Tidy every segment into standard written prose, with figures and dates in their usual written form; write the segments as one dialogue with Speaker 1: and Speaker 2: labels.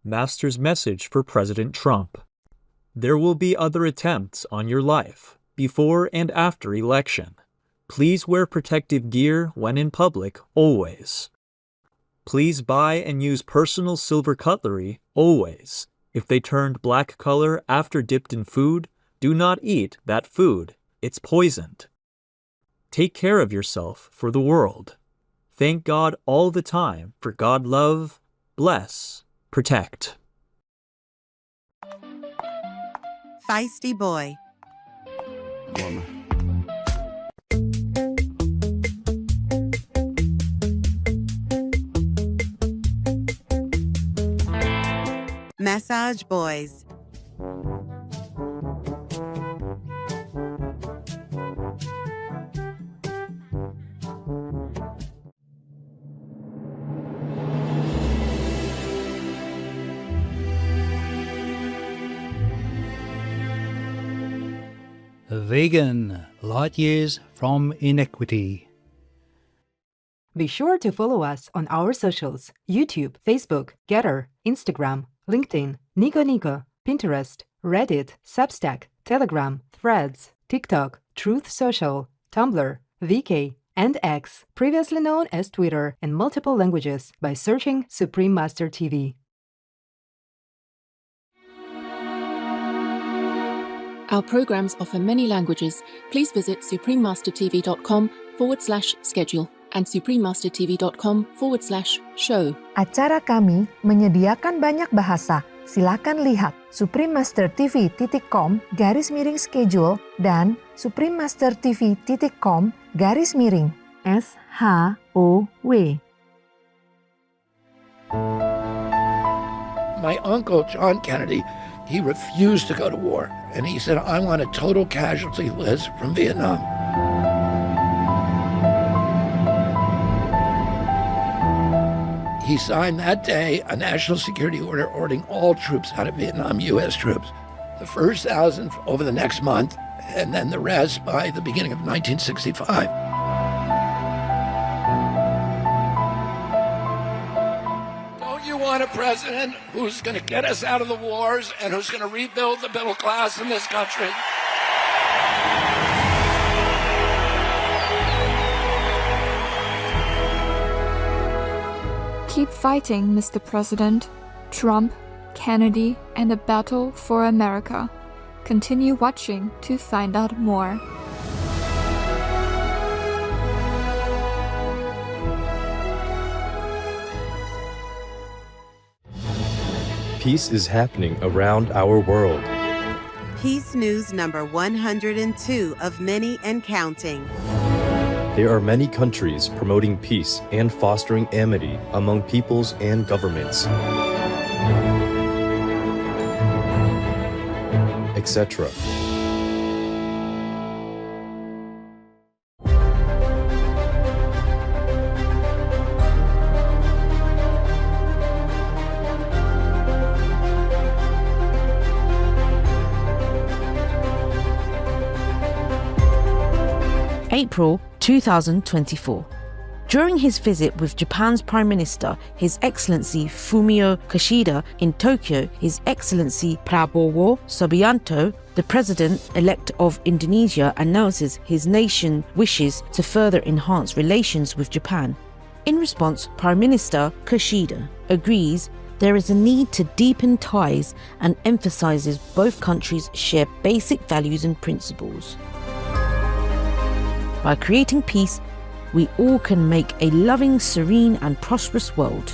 Speaker 1: Master's message for President Trump. There will be other attempts on your life, before and after election. Please wear protective gear when in public, always. Please buy and use personal silver cutlery, always. If they turned black color after dipped in food, do not eat that food. It's poisoned. Take care of yourself for the world. Thank God all the time for God love, bless, protect.
Speaker 2: Feisty boy. Massage boys.
Speaker 3: Vegan, light years from inequity.
Speaker 4: Be sure to follow us on our socials: YouTube, Facebook, Getter, Instagram, LinkedIn, Nico Nico, Pinterest, Reddit, Substack, Telegram, Threads, TikTok, Truth Social, Tumblr, VK, and X, previously known as Twitter, in multiple languages by searching Supreme Master TV.
Speaker 5: Our programs offer many languages. Please visit suprememastertv.com/schedule and suprememastertv.com/show.
Speaker 6: Acara kami menyediakan banyak bahasa. Silakan lihat suprememastertv.com/schedule dan suprememastertv.com/SHOW.
Speaker 7: My uncle, John Kennedy, he refused to go to war. And he said, I want a total casualty list from Vietnam. He signed that day a national security order ordering all troops out of Vietnam, U.S. troops. The first 1,000 over the next month, and then the rest by the beginning of 1965. Want a president who's going to get us out of the wars and who's going to rebuild the middle class in this country.
Speaker 8: Keep fighting, Mr. President. Trump, Kennedy, and the battle for America. Continue watching to find out more.
Speaker 9: Peace is happening around our world.
Speaker 2: Peace News number 102 of many and counting.
Speaker 9: There are many countries promoting peace and fostering amity among peoples and governments, etc.
Speaker 10: April 2024. During his visit with Japan's Prime Minister, His Excellency Fumio Kishida, in Tokyo, His Excellency Prabowo Subianto, the President-elect of Indonesia, announces his nation wishes to further enhance relations with Japan. In response, Prime Minister Kishida agrees there is a need to deepen ties and emphasizes both countries share basic values and principles. By creating peace, we all can make a loving, serene, and prosperous world.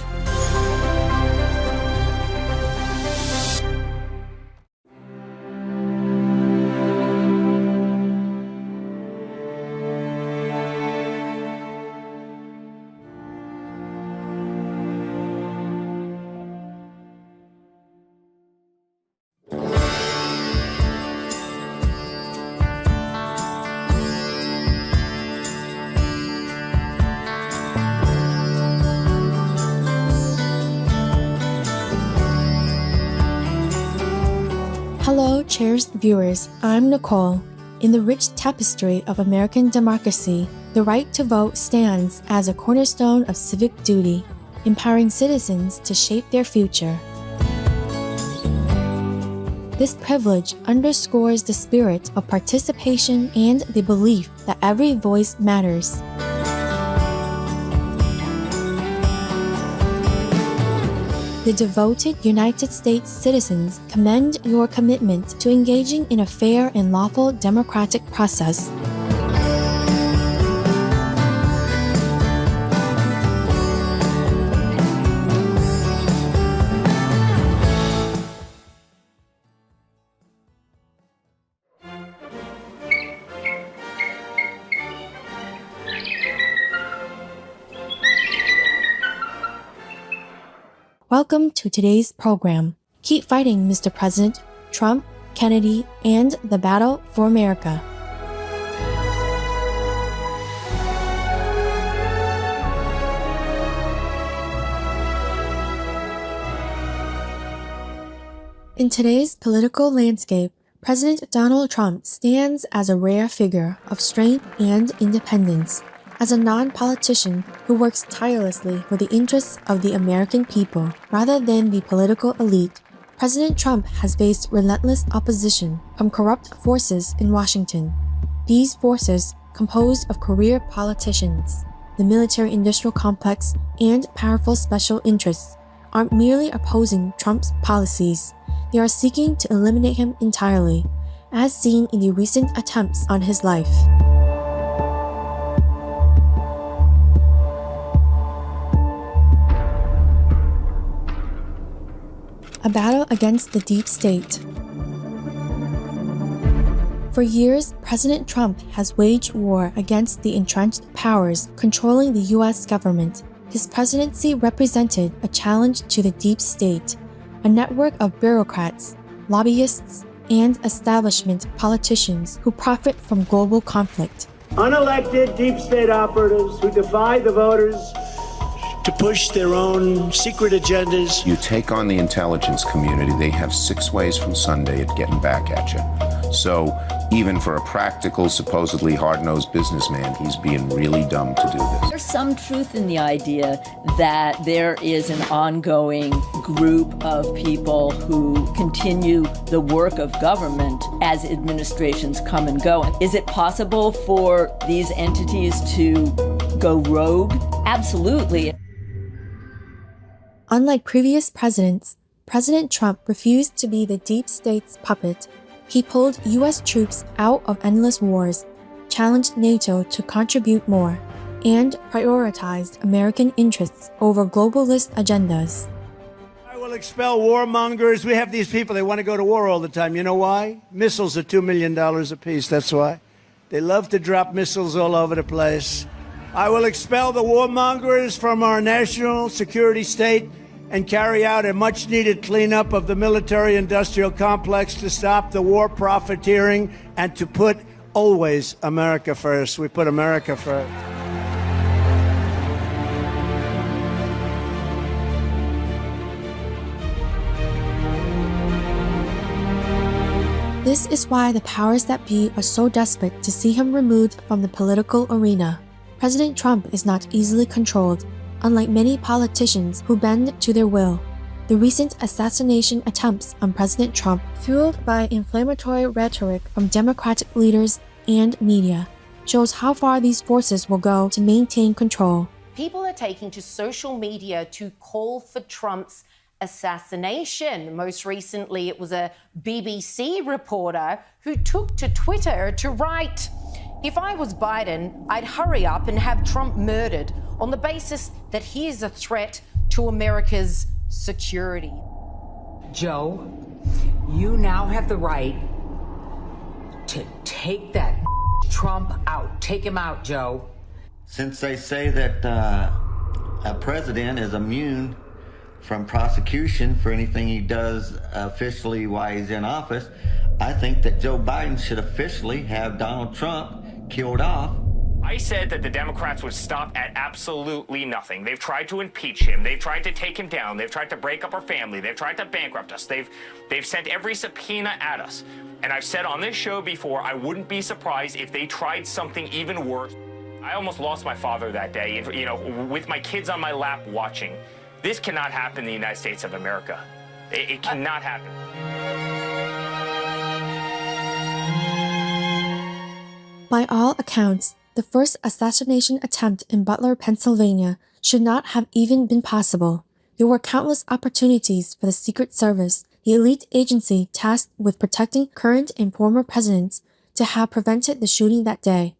Speaker 11: Hello, cherished viewers. I'm Nicole. In the rich tapestry of American democracy, the right to vote stands as a cornerstone of civic duty, empowering citizens to shape their future. This privilege underscores the spirit of participation and the belief that every voice matters. The devoted United States citizens commend your commitment to engaging in a fair and lawful democratic process. Welcome to today's program. Keep fighting, Mr. President, Trump, Kennedy, and the battle for America. In today's political landscape, President Donald Trump stands as a rare figure of strength and independence. As a non-politician who works tirelessly for the interests of the American people rather than the political elite, President Trump has faced relentless opposition from corrupt forces in Washington. These forces, composed of career politicians, the military-industrial complex, and powerful special interests, aren't merely opposing Trump's policies. They are seeking to eliminate him entirely, as seen in the recent attempts on his life. A battle against the deep state. For years, President Trump has waged war against the entrenched powers controlling the U.S. government. His presidency represented a challenge to the deep state, a network of bureaucrats, lobbyists, and establishment politicians who profit from global conflict.
Speaker 12: Unelected deep state operatives who defy the voters to push their own secret agendas.
Speaker 13: You take on the intelligence community, they have 6 ways from Sunday at getting back at you. So even for a practical, supposedly hard-nosed businessman, he's being really dumb to do this.
Speaker 14: There's some truth in the idea that there is an ongoing group of people who continue the work of government as administrations come and go. Is it possible for these entities to go rogue? Absolutely.
Speaker 11: Unlike previous presidents, President Trump refused to be the deep state's puppet. He pulled U.S. troops out of endless wars, challenged NATO to contribute more, and prioritized American interests over globalist agendas.
Speaker 12: I will expel warmongers. We have these people, they want to go to war all the time. You know why? Missiles are $2 million apiece, that's why. They love to drop missiles all over the place. I will expel the warmongers from our national security state and carry out a much-needed cleanup of the military-industrial complex to stop the war profiteering and to put always America first. We put America first.
Speaker 11: This is why the powers that be are so desperate to see him removed from the political arena. President Trump is not easily controlled, unlike many politicians who bend to their will. The recent assassination attempts on President Trump, fueled by inflammatory rhetoric from Democratic leaders and media, shows how far these forces will go to maintain control.
Speaker 15: People are taking to social media to call for Trump's assassination. Most recently, it was a BBC reporter who took to Twitter to write, "If I was Biden, I'd hurry up and have Trump murdered on the basis that he is a threat to America's security."
Speaker 16: Joe, you now have the right to take that Trump out. Take him out, Joe.
Speaker 17: Since they say that a president is immune from prosecution for anything he does officially while he's in office, I think that Joe Biden should officially have Donald Trump killed off.
Speaker 18: I said that the Democrats would stop at absolutely nothing. They've tried to impeach him. They've tried to take him down. They've tried to break up our family. They've tried to bankrupt us. They've sent every subpoena at us. And I've said on this show before, I wouldn't be surprised if they tried something even worse. I almost lost my father that day, you know, with my kids on my lap watching. This cannot happen in the United States of America. It cannot happen.
Speaker 11: By all accounts, the first assassination attempt in Butler, Pennsylvania should not have even been possible. There were countless opportunities for the Secret Service, the elite agency tasked with protecting current and former presidents, to have prevented the shooting that day.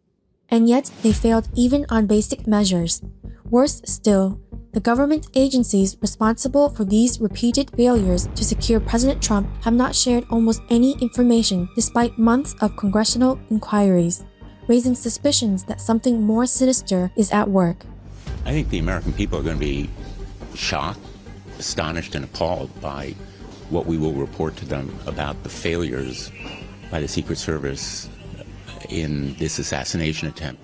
Speaker 11: And yet they failed even on basic measures. Worse still, the government agencies responsible for these repeated failures to secure President Trump have not shared almost any information despite months of congressional inquiries, raising suspicions that something more sinister is at work.
Speaker 19: I think the American people are going to be shocked, astonished, and appalled by what we will report to them about the failures by the Secret Service in this assassination attempt.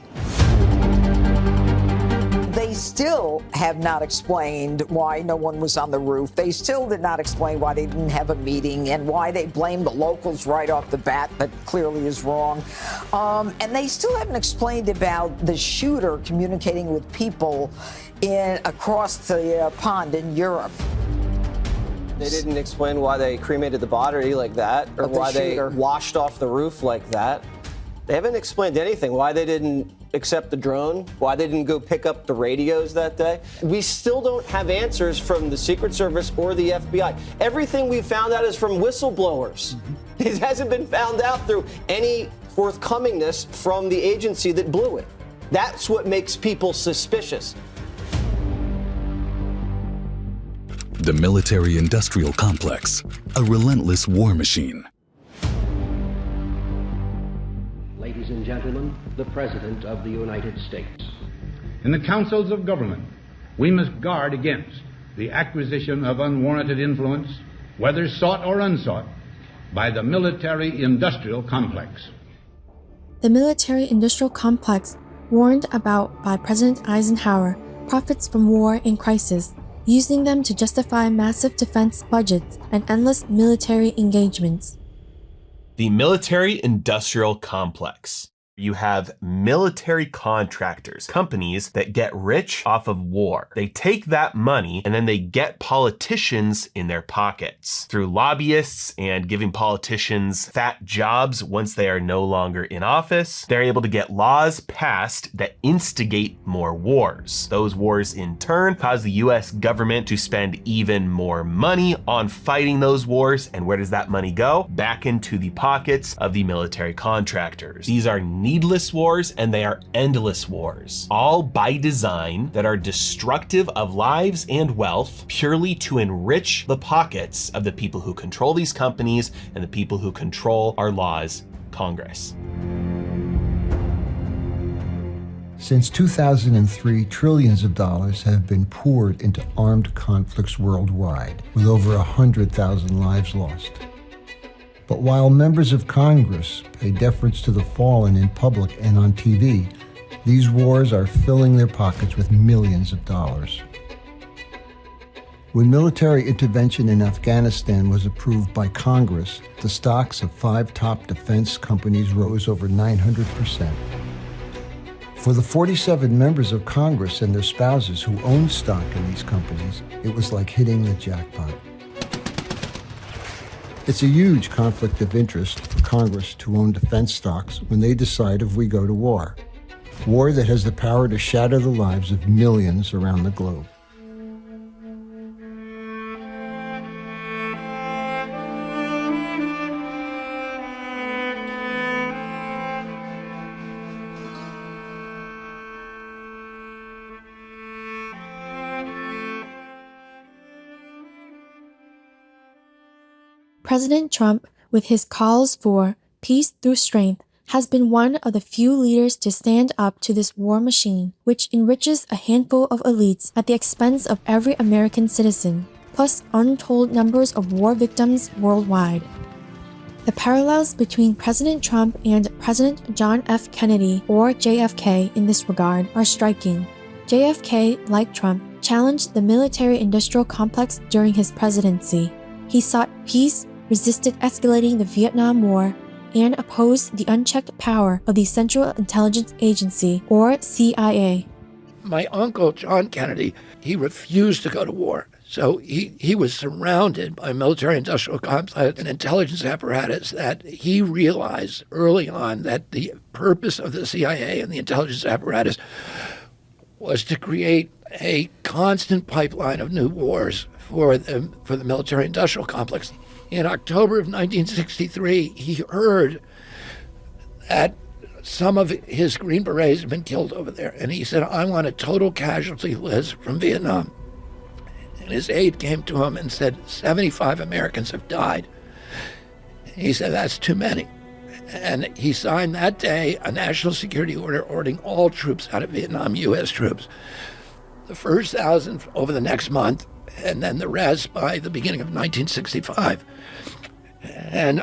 Speaker 20: They still have not explained why no one was on the roof. They still did not explain why they didn't have a meeting and why they blamed the locals right off the bat. That clearly is wrong. And they still haven't explained about the shooter communicating with people across the pond in Europe.
Speaker 21: They didn't explain why they cremated the body like that, or why they washed off the roof like that. They haven't explained anything, why they didn't accept the drone, why they didn't go pick up the radios that day. We still don't have answers from the Secret Service or the FBI. Everything we found out is from whistleblowers. It hasn't been found out through any forthcomingness from the agency that blew it. That's what makes people suspicious.
Speaker 22: The military-industrial complex, a relentless war machine.
Speaker 23: Ladies and gentlemen, the President of the United States.
Speaker 24: In the councils of government, we must guard against the acquisition of unwarranted influence, whether sought or unsought, by the military-industrial complex.
Speaker 11: The military-industrial complex, warned about by President Eisenhower, profits from war and crisis, using them to justify massive defense budgets and endless military engagements.
Speaker 25: The military-industrial complex. You have military contractors, companies that get rich off of war. They take that money and then they get politicians in their pockets through lobbyists and giving politicians fat jobs once they are no longer in office. They're able to get laws passed that instigate more wars. Those wars in turn cause the US government to spend even more money on fighting those wars. And where does that money go? Back into the pockets of the military contractors. These are needless wars and they are endless wars, all by design, that are destructive of lives and wealth purely to enrich the pockets of the people who control these companies and the people who control our laws, Congress.
Speaker 26: Since 2003, trillions of dollars have been poured into armed conflicts worldwide, with over 100,000 lives lost. But while members of Congress pay deference to the fallen in public and on TV, these wars are filling their pockets with millions of dollars. When military intervention in Afghanistan was approved by Congress, the stocks of 5 top defense companies rose over 900%. For the 47 members of Congress and their spouses who owned stock in these companies, it was like hitting the jackpot. It's a huge conflict of interest for Congress to own defense stocks when they decide if we go to war. War that has the power to shatter the lives of millions around the globe.
Speaker 11: President Trump, with his calls for peace through strength, has been one of the few leaders to stand up to this war machine, which enriches a handful of elites at the expense of every American citizen, plus untold numbers of war victims worldwide. The parallels between President Trump and President John F. Kennedy, or JFK, in this regard are striking. JFK, like Trump, challenged the military-industrial complex during his presidency. He sought peace, resisted escalating the Vietnam War, and opposed the unchecked power of the Central Intelligence Agency, or CIA.
Speaker 7: My uncle, John Kennedy, he refused to go to war. So he was surrounded by a military-industrial complex and intelligence apparatus that he realized early on that the purpose of the CIA and the intelligence apparatus was to create a constant pipeline of new wars for the military-industrial complex. In October of 1963, he heard that some of his Green Berets had been killed over there, and he said, I want a total casualty list from Vietnam. And his aide came to him and said, 75 Americans have died. He said, that's too many. And he signed that day a national security order ordering all troops out of Vietnam, U.S. troops. The first 1,000 over the next month, and then the rest by the beginning of 1965. And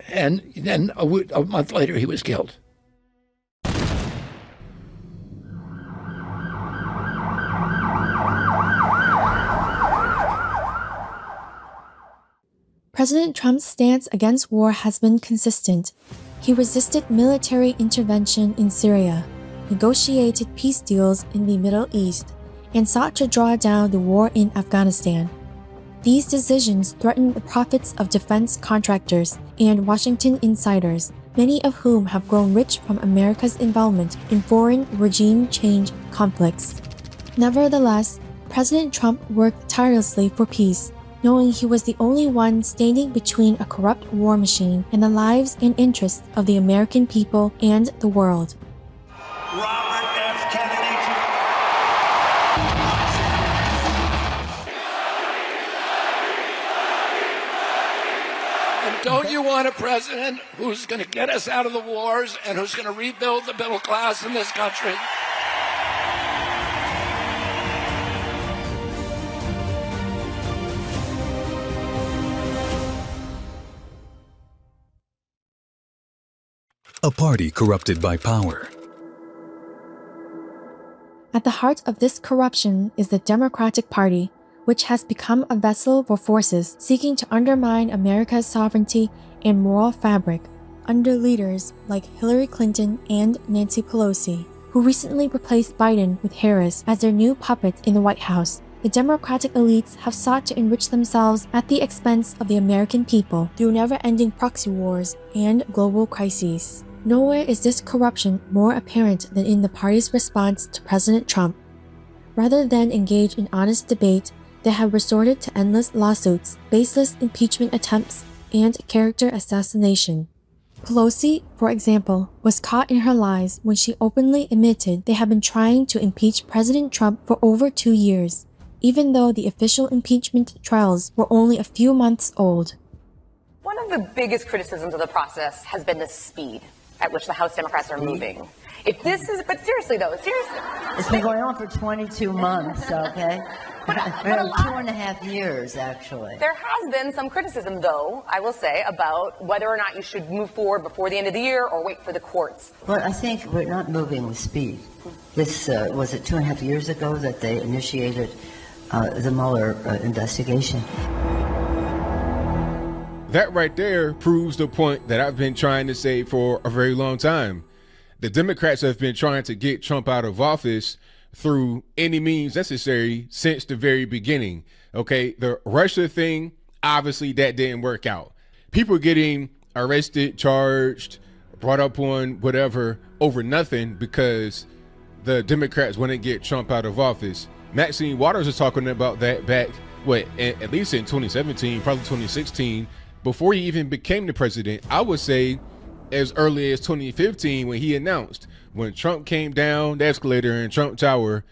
Speaker 7: then a month later, he was killed.
Speaker 11: President Trump's stance against war has been consistent. He resisted military intervention in Syria, negotiated peace deals in the Middle East, and sought to draw down the war in Afghanistan. These decisions threatened the profits of defense contractors and Washington insiders, many of whom have grown rich from America's involvement in foreign regime change conflicts. Nevertheless, President Trump worked tirelessly for peace, knowing he was the only one standing between a corrupt war machine and the lives and interests of the American people and the world.
Speaker 12: Robert F. Kennedy.
Speaker 7: And don't you want a president who's going to get us out of the wars and who's going to rebuild the middle class in this country?
Speaker 22: A party corrupted by power.
Speaker 11: At the heart of this corruption is the Democratic Party, which has become a vessel for forces seeking to undermine America's sovereignty and moral fabric, under leaders like Hillary Clinton and Nancy Pelosi, who recently replaced Biden with Harris as their new puppet in the White House. The Democratic elites have sought to enrich themselves at the expense of the American people through never-ending proxy wars and global crises. Nowhere is this corruption more apparent than in the party's response to President Trump. Rather than engage in honest debate, they have resorted to endless lawsuits, baseless impeachment attempts, and character assassination. Pelosi, for example, was caught in her lies when she openly admitted they had been trying to impeach President Trump for over 2 years, even though the official impeachment trials were only a few months old.
Speaker 1: One of the biggest criticisms of the process has been the speed at which the House Democrats are moving. But seriously though,
Speaker 3: It's been going on for 22 months, okay? 2.5 years, actually.
Speaker 1: There has been some criticism, though, I will say, about whether or not you should move forward before the end of the year or wait for the courts.
Speaker 3: Well, I think we're not moving with speed. This, was it 2.5 years ago that they initiated the Mueller investigation?
Speaker 4: That right there proves the point that I've been trying to say for a very long time. The Democrats have been trying to get Trump out of office through any means necessary since the very beginning. Okay, the Russia thing, obviously that didn't work out. People getting arrested, charged, brought up on whatever over nothing because the Democrats wouldn't get Trump out of office. Maxine Waters was talking about that back, at least in 2017, probably 2016, before he even became the president. I would say as early as 2015 when he announced, when Trump came down the escalator in Trump Tower,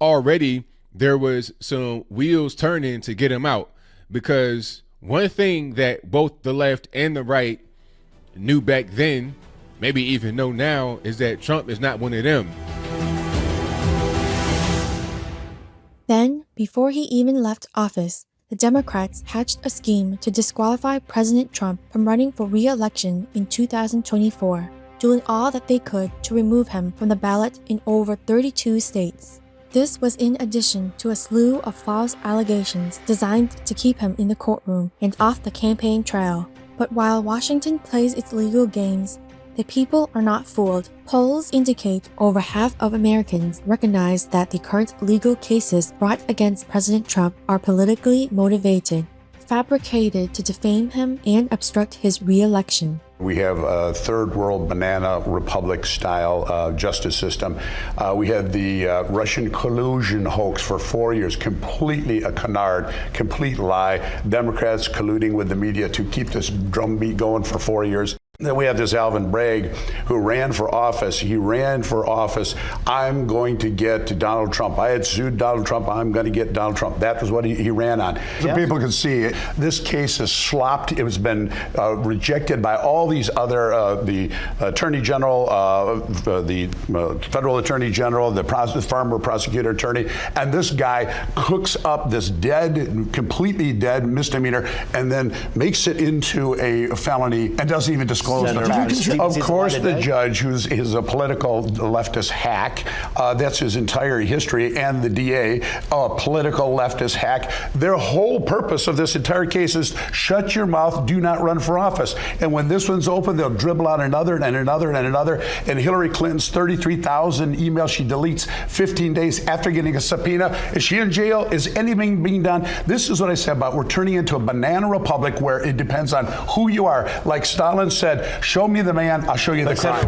Speaker 4: already there was some wheels turning to get him out. Because one thing that both the left and the right knew back then, maybe even know now, is that Trump is not one of them.
Speaker 11: Then, before he even left office, the Democrats hatched a scheme to disqualify President Trump from running for re-election in 2024, doing all that they could to remove him from the ballot in over 32 states. This was in addition to a slew of false allegations designed to keep him in the courtroom and off the campaign trail. But while Washington plays its legal games, The people are not fooled. Polls indicate over half of Americans recognize that the current legal cases brought against President Trump are politically motivated, fabricated to defame him and obstruct his re-election.
Speaker 2: We have a third world banana republic style justice system. We had the Russian collusion hoax for 4 years, completely a canard, complete lie. Democrats colluding with the media to keep this drumbeat going for 4 years. Then we have this Alvin Bragg who ran for office. He ran for office. I'm going to get Donald Trump. I had sued Donald Trump. I'm going to get Donald Trump. That was what he ran on. So people can see this case is slopped. It has been rejected by all these other, the Attorney General, the Federal Attorney General, the former prosecutor attorney, and this guy cooks up this completely dead misdemeanor and then makes it into a felony and doesn't even disclose the facts. Of course, the judge, who's a political leftist hack, that's his entire history, and the DA, a political leftist hack. Their whole purpose of this entire case is shut your mouth, do not run for office. And when this one's open, they'll dribble out another and another and another. And Hillary Clinton's 33,000 emails she deletes 15 days after getting a subpoena. Is she in jail? Is anything being done? This is what I said about we're turning into a banana republic where it depends on who you are. Like Stalin said, show me the man, I'll show you the crime.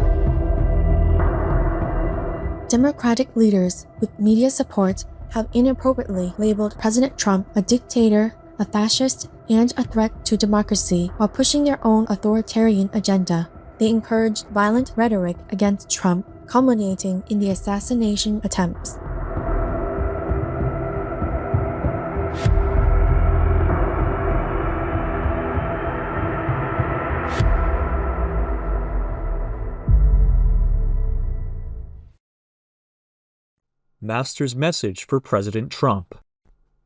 Speaker 11: Democratic leaders with media support have inappropriately labeled President Trump a dictator, a fascist, and a threat to democracy while pushing their own authoritarian agenda. They encouraged violent rhetoric against Trump, culminating in the assassination attempts.
Speaker 5: Master's message for President Trump.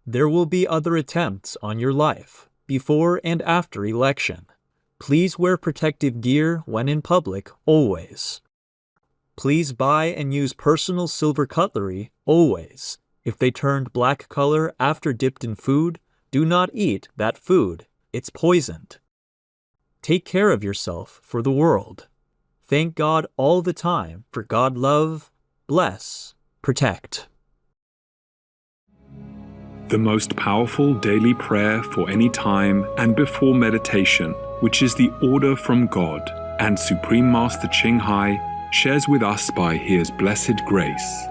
Speaker 5: There will be other attempts on your life, before and after election. Please wear protective gear when in public, always. Please buy and use personal silver cutlery, always. If they turned black color after dipped in food, do not eat that food. It's poisoned. Take care of yourself for the world. Thank God all the time for God love, bless, protect.
Speaker 22: The most powerful daily prayer for any time and before meditation, which is the order from God, and Supreme Master Ching Hai shares with us by His blessed grace.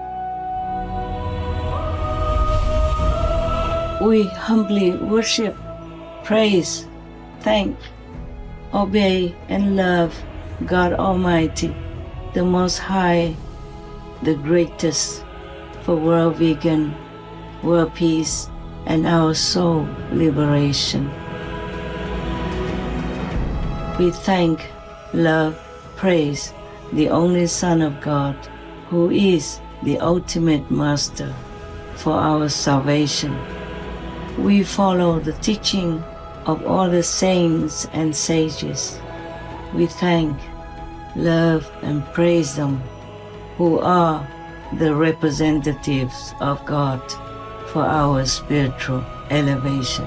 Speaker 6: We humbly worship, praise, thank, obey, and love God Almighty, the Most High, the greatest, for world vegan, world peace, and our soul liberation. We thank, love, praise the only Son of God, who is the ultimate Master for our salvation. We follow the teaching of all the saints and sages. We thank, love, and praise them, who are the representatives of God for our spiritual elevation.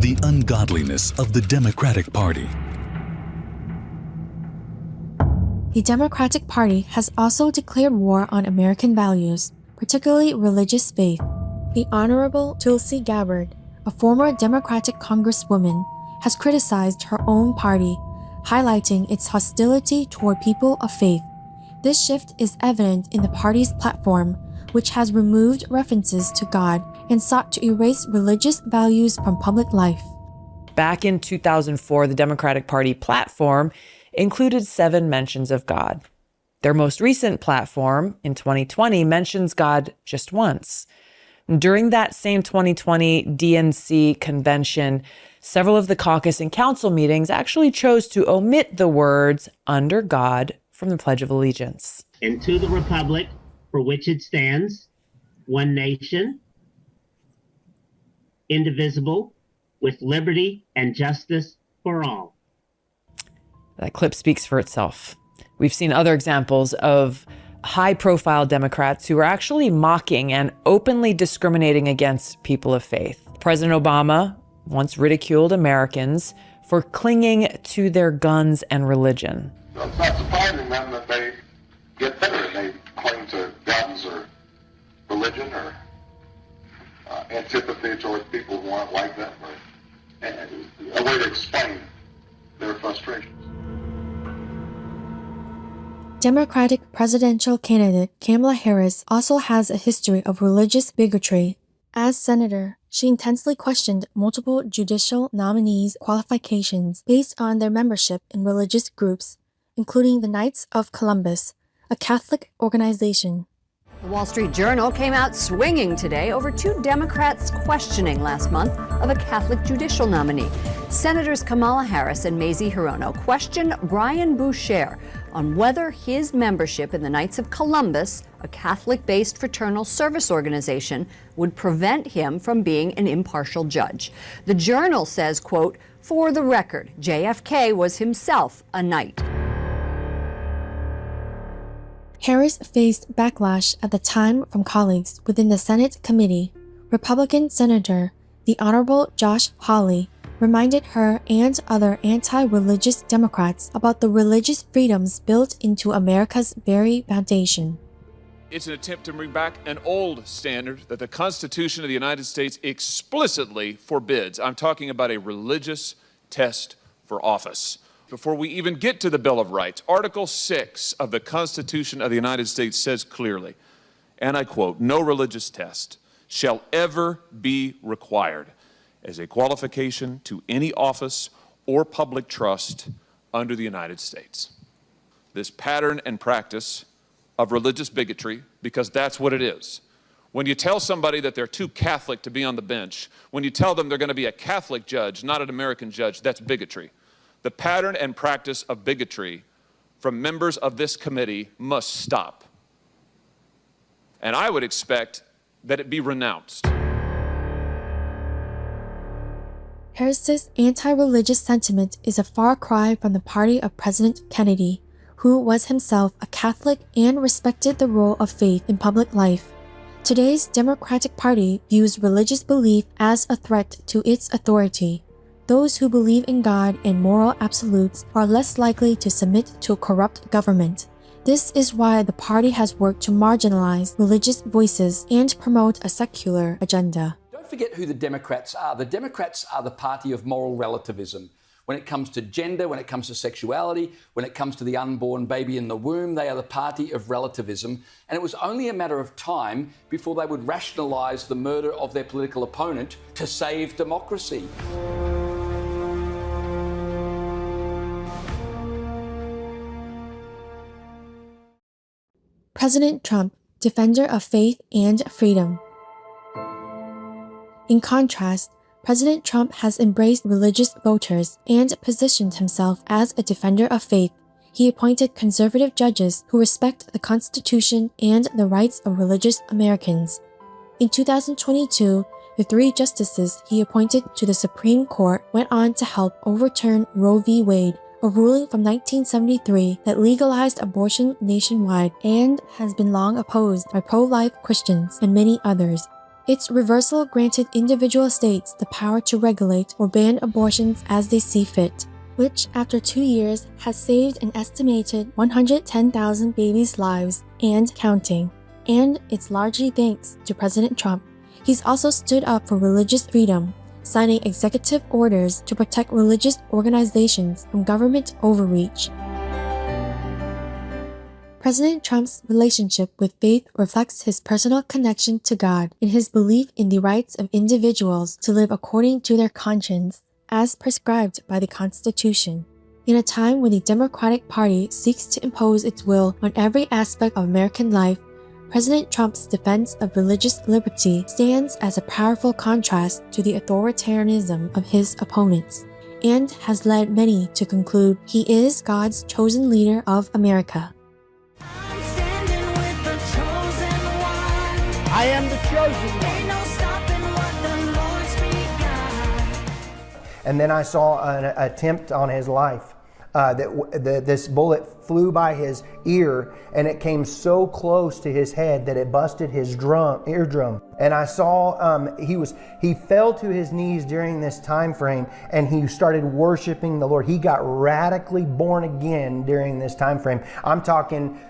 Speaker 22: The ungodliness of the Democratic Party.
Speaker 11: The Democratic Party has also declared war on American values, particularly religious faith. The Honorable Tulsi Gabbard, a former Democratic Congresswoman, has criticized her own party, highlighting its hostility toward people of faith. This shift is evident in the party's platform, which has removed references to God and sought to erase religious values from public life.
Speaker 8: Back in 2004, the Democratic Party platform included 7 mentions of God. Their most recent platform, in 2020, mentions God just once. During that same 2020 DNC convention, several of the caucus and council meetings actually chose to omit the words "under God" from the Pledge of Allegiance.
Speaker 9: and to the republic for which it stands, one nation, indivisible, with liberty and justice for all.
Speaker 8: That clip speaks for itself. We've seen other examples of high-profile Democrats who are actually mocking and openly discriminating against people of faith. President Obama once ridiculed Americans for clinging to their guns and religion.
Speaker 10: So it's not surprising then that they get bitter and they cling to guns or religion or antipathy towards people who aren't like them, or a way to explain their frustrations.
Speaker 11: Democratic presidential candidate Kamala Harris also has a history of religious bigotry. As senator, she intensely questioned multiple judicial nominees' qualifications based on their membership in religious groups, including the Knights of Columbus, a Catholic organization.
Speaker 13: The Wall Street Journal came out swinging today over two Democrats' questioning last month of a Catholic judicial nominee. Senators Kamala Harris and Mazie Hirono questioned Brian Boucher on whether his membership in the Knights of Columbus, a Catholic-based fraternal service organization, would prevent him from being an impartial judge. The Journal says, quote, "For the record, JFK was himself a knight."
Speaker 11: Harris faced backlash at the time from colleagues within the Senate committee. Republican Senator, the Honorable Josh Hawley, reminded her and other anti-religious Democrats about the religious freedoms built into America's very foundation.
Speaker 14: It's an attempt to bring back an old standard that the Constitution of the United States explicitly forbids. I'm talking about a religious test for office. Before we even get to the Bill of Rights, Article 6 of the Constitution of the United States says clearly, and I quote, "No religious test shall ever be required as a qualification to any office or public trust under the United States." This pattern and practice of religious bigotry, because that's what it is. When you tell somebody that they're too Catholic to be on the bench, when you tell them they're going to be a Catholic judge, not an American judge, that's bigotry. The pattern and practice of bigotry from members of this committee must stop. And I would expect that it be renounced.
Speaker 11: Harris's anti-religious sentiment is a far cry from the party of President Kennedy, who was himself a Catholic and respected the role of faith in public life. Today's Democratic Party views religious belief as a threat to its authority. Those who believe in God and moral absolutes are less likely to submit to a corrupt government. This is why the party has worked to marginalize religious voices and promote a secular agenda.
Speaker 15: Don't forget who the Democrats are. The Democrats are the party of moral relativism. When it comes to gender, when it comes to sexuality, when it comes to the unborn baby in the womb, they are the party of relativism. And it was only a matter of time before they would rationalize the murder of their political opponent to save democracy.
Speaker 11: President Trump, defender of faith and freedom. In contrast, President Trump has embraced religious voters and positioned himself as a defender of faith. He appointed conservative judges who respect the Constitution and the rights of religious Americans. In 2022, the 3 justices he appointed to the Supreme Court went on to help overturn Roe v. Wade, a ruling from 1973 that legalized abortion nationwide and has been long opposed by pro-life Christians and many others. Its reversal granted individual states the power to regulate or ban abortions as they see fit, which after 2 years has saved an estimated 110,000 babies' lives and counting. And it's largely thanks to President Trump. He's also stood up for religious freedom, signing executive orders to protect religious organizations from government overreach. President Trump's relationship with faith reflects his personal connection to God and his belief in the rights of individuals to live according to their conscience, as prescribed by the Constitution. In a time when the Democratic Party seeks to impose its will on every aspect of American life, President Trump's defense of religious liberty stands as a powerful contrast to the authoritarianism of his opponents, and has led many to conclude he is God's chosen leader of America.
Speaker 12: I am the chosen one.
Speaker 16: And then I saw an attempt on his life. This bullet flew by his ear, and it came so close to his head that it busted his eardrum. And I saw he fell to his knees during this time frame, and he started worshiping the Lord. He got radically born again during this time frame. I'm talking,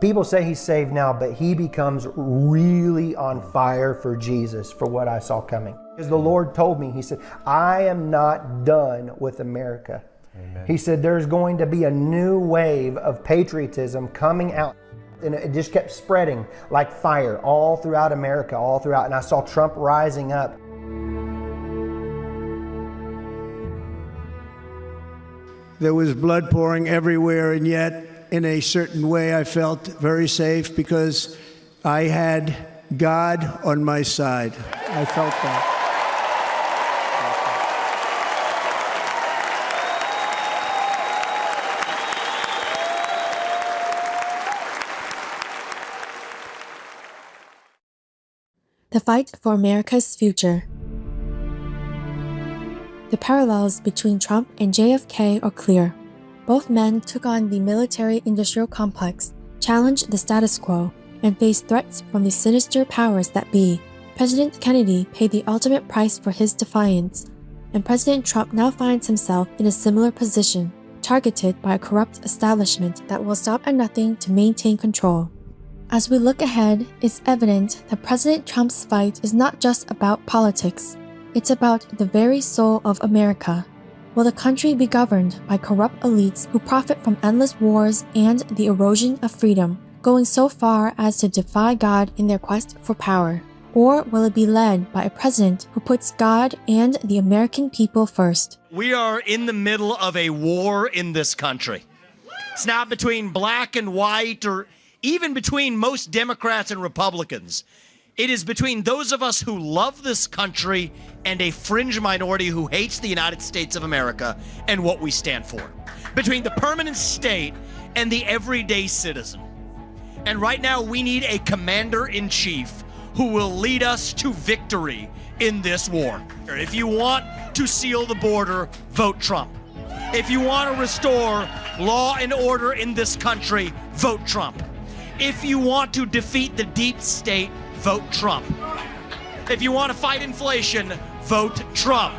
Speaker 16: people say he's saved now, but he becomes really on fire for Jesus, for what I saw coming. Because the Lord told me, he said, I am not done with America. Amen. He said, there's going to be a new wave of patriotism coming out. And it just kept spreading like fire all throughout America, all throughout. And I saw Trump rising up.
Speaker 12: There was blood pouring everywhere, and yet, in a certain way, I felt very safe because I had God on my side. I felt that.
Speaker 11: The fight for America's future. The parallels between Trump and JFK are clear. Both men took on the military-industrial complex, challenged the status quo, and faced threats from the sinister powers that be. President Kennedy paid the ultimate price for his defiance, and President Trump now finds himself in a similar position, targeted by a corrupt establishment that will stop at nothing to maintain control. As we look ahead, it's evident that President Trump's fight is not just about politics. It's about the very soul of America. Will the country be governed by corrupt elites who profit from endless wars and the erosion of freedom, going so far as to defy God in their quest for power? Or will it be led by a president who puts God and the American people first?
Speaker 17: We are in the middle of a war in this country. It's not between black and white or even between most Democrats and Republicans. It is between those of us who love this country and a fringe minority who hates the United States of America and what we stand for. Between the permanent state and the everyday citizen. And right now we need a commander-in-chief who will lead us to victory in this war. If you want to seal the border, vote Trump. If you want to restore law and order in this country, vote Trump. If you want to defeat the deep state, vote Trump. If you want to fight inflation, vote Trump.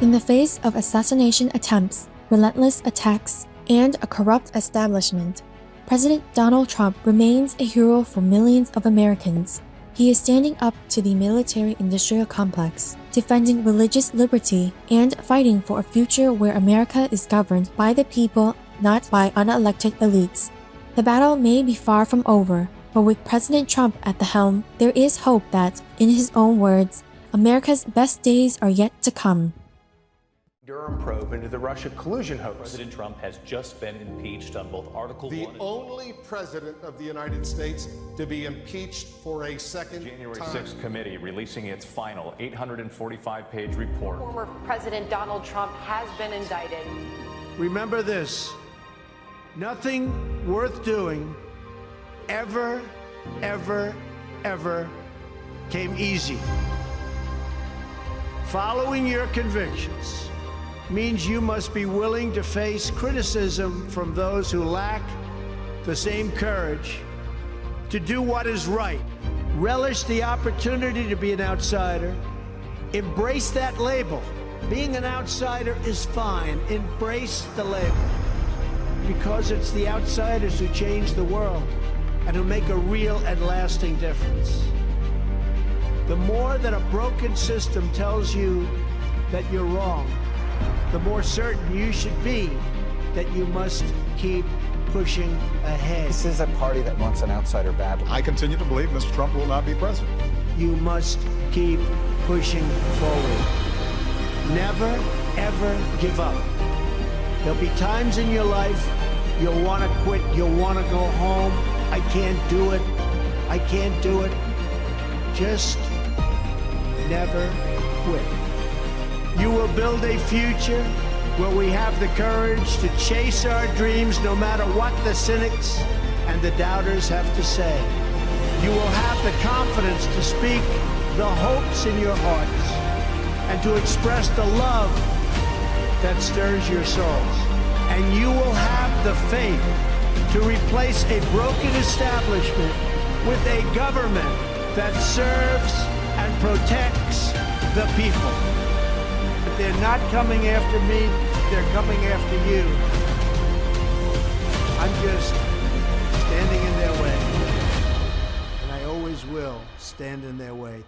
Speaker 11: In the face of assassination attempts, relentless attacks, and a corrupt establishment, President Donald Trump remains a hero for millions of Americans. He is standing up to the military-industrial complex, defending religious liberty, and fighting for a future where America is governed by the people, not by unelected elites. The battle may be far from over, but with President Trump at the helm, there is hope that, in his own words, America's best days are yet to come.
Speaker 18: Durham probe into the Russia collusion hoax.
Speaker 19: President Trump has just been impeached on both Article 1 and...
Speaker 20: The only president of the United States to be impeached for a second
Speaker 19: January
Speaker 20: time.
Speaker 19: 6th committee releasing its final 845-page report.
Speaker 1: Former President Donald Trump has been indicted.
Speaker 12: Remember this, nothing worth doing ever came easy. Following your convictions means you must be willing to face criticism from those who lack the same courage to do what is right. Relish the opportunity to be an outsider. Embrace that label. Being an outsider is fine. Embrace the label. Because it's the outsiders who change the world and who make a real and lasting difference. The more that a broken system tells you that you're wrong, the more certain you should be that you must keep pushing ahead.
Speaker 21: This is a party that wants an outsider badly.
Speaker 20: I continue to believe Mr. Trump will not be president.
Speaker 12: You must keep pushing forward. Never, ever give up. There'll be times in your life you'll want to quit, you'll want to go home. I can't do it. I can't do it. Just never quit. You will build a future Will we have the courage to chase our dreams no matter what the cynics and the doubters have to say? You will have the confidence to speak the hopes in your hearts and to express the love that stirs your souls. And you will have the faith to replace a broken establishment with a government that serves and protects the people. They're not coming after me, they're coming after you. I'm just standing in their way. And I always will stand in their way.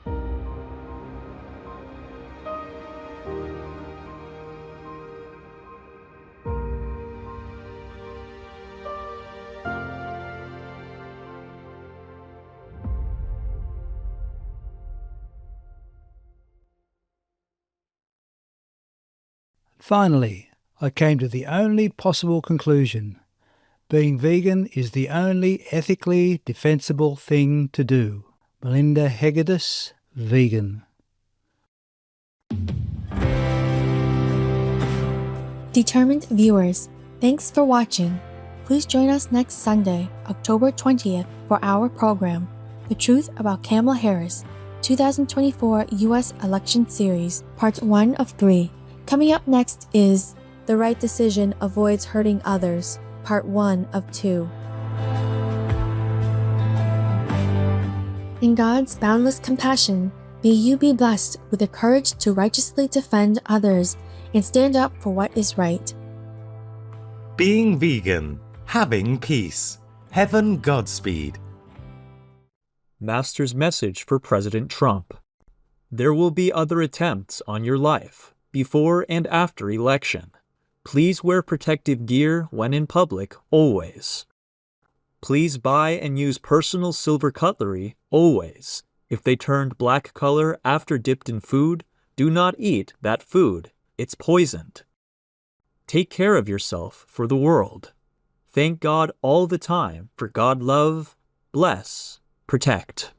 Speaker 3: Finally, I came to the only possible conclusion. Being vegan is the only ethically defensible thing to do. Melinda Hegedus, vegan.
Speaker 11: Determined viewers, thanks for watching. Please join us next Sunday, October 20th, for our program, The Truth About Kamala Harris, 2024 U.S. Election Series, Part 1 of 3. Coming up next is The Right Decision Avoids Hurting Others, Part 1 of 2. In God's boundless compassion, may you be blessed with the courage to righteously defend others and stand up for what is right.
Speaker 7: Being vegan, having peace. Heaven Godspeed.
Speaker 5: Master's message for President Trump. There will be other attempts on your life, before and after election. Please wear protective gear when in public, always. Please buy and use personal silver cutlery, always. If they turned black color after dipped in food, do not eat that food. It's poisoned. Take care of yourself for the world. Thank God all the time for God love, bless, protect.